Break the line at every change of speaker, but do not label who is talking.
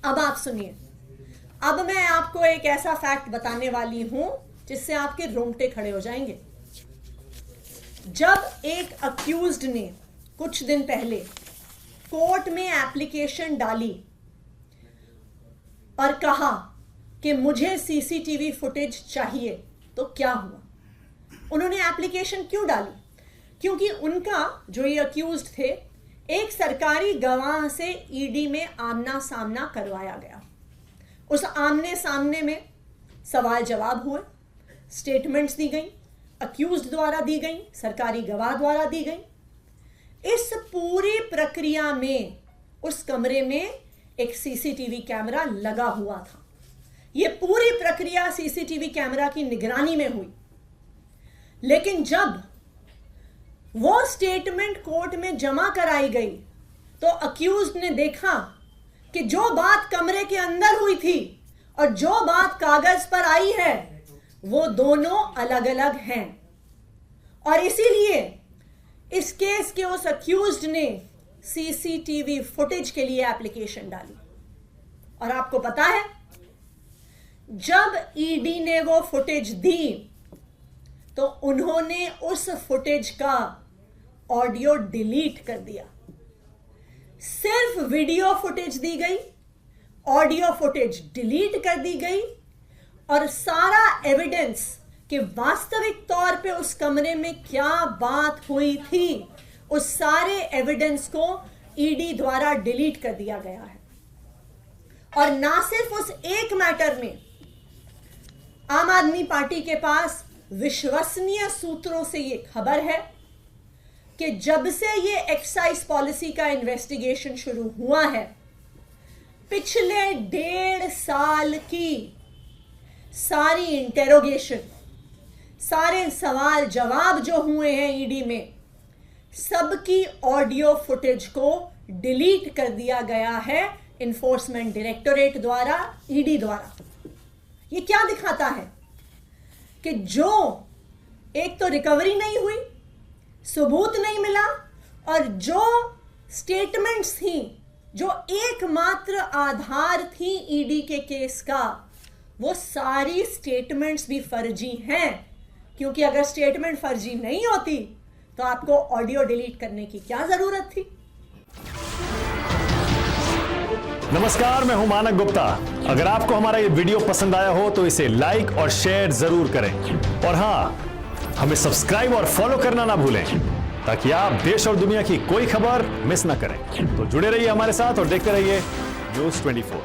अब आप सुनिए। अब मैं आपको एक ऐसा फैक्ट बताने वाली हूं जिससे आपके रोंगटे खड़े हो जाएंगे। जब एक अक्यूज्ड ने कुछ दिन पहले कोर्ट में एप्लीकेशन डाली और कहा कि मुझे सीसीटीवी फुटेज चाहिए, तो क्या हुआ? उन्होंने एप्लीकेशन क्यों डाली? क्योंकि उनका जो ये अक्यूज्ड थे, एक सरकारी गवाह से ईडी में आमना सामना करवाया गया। उस आमने सामने में सवाल जवाब हुए, स्टेटमेंट्स दी गई, अक्यूज्ड द्वारा दी गई, सरकारी गवाह द्वारा दी गई। इस पूरी प्रक्रिया में उस कमरे में एक सीसीटीवी कैमरा लगा हुआ था। यह पूरी प्रक्रिया सीसीटीवी कैमरा की निगरानी में हुई। लेकिन जब वो स्टेटमेंट कोर्ट में जमा कराई गई तो अक्यूज्ड ने देखा कि जो बात कमरे के अंदर हुई थी और जो बात कागज पर आई है वो दोनों अलग अलग हैं। और इसीलिए इस केस के उस अक्यूज्ड ने सीसीटीवी फुटेज के लिए एप्लीकेशन डाली। और आपको पता है, जब ईडी ने वो फुटेज दी तो उन्होंने उस फुटेज का ऑडियो डिलीट कर दिया। सिर्फ वीडियो फुटेज दी गई, ऑडियो फुटेज डिलीट कर दी गई और सारा एविडेंस कि वास्तविक तौर पे उस कमरे में क्या बात हुई थी, उस सारे एविडेंस को ईडी द्वारा डिलीट कर दिया गया है। और ना सिर्फ उस एक मैटर में, आम आदमी पार्टी के पास विश्वसनीय सूत्रों से यह खबर है कि जब से ये एक्साइज पॉलिसी का इन्वेस्टिगेशन शुरू हुआ है, पिछले 1.5 साल की सारी इंटेरोगेशन, सारे सवाल जवाब जो हुए हैं ईडी में, सबकी ऑडियो फुटेज को डिलीट कर दिया गया है इन्फोर्समेंट डायरेक्टोरेट द्वारा, ईडी द्वारा। ये क्या दिखाता है कि जो एक तो रिकवरी नहीं हुई, सबूत नहीं मिला, और जो स्टेटमेंट्स थी, जो एकमात्र आधार थी ईडी के केस का, वो सारी स्टेटमेंट्स भी फर्जी हैं। क्योंकि अगर स्टेटमेंट फर्जी नहीं होती तो आपको ऑडियो डिलीट करने की क्या जरूरत थी?
नमस्कार, मैं हूं मानक गुप्ता। अगर आपको हमारा ये वीडियो पसंद आया हो तो इसे लाइक और शेयर जरूर करें। और हां, हमें सब्सक्राइब और फॉलो करना ना भूलें ताकि आप देश और दुनिया की कोई खबर मिस ना करें। तो जुड़े रहिए हमारे साथ और देखते रहिए न्यूज़ 24।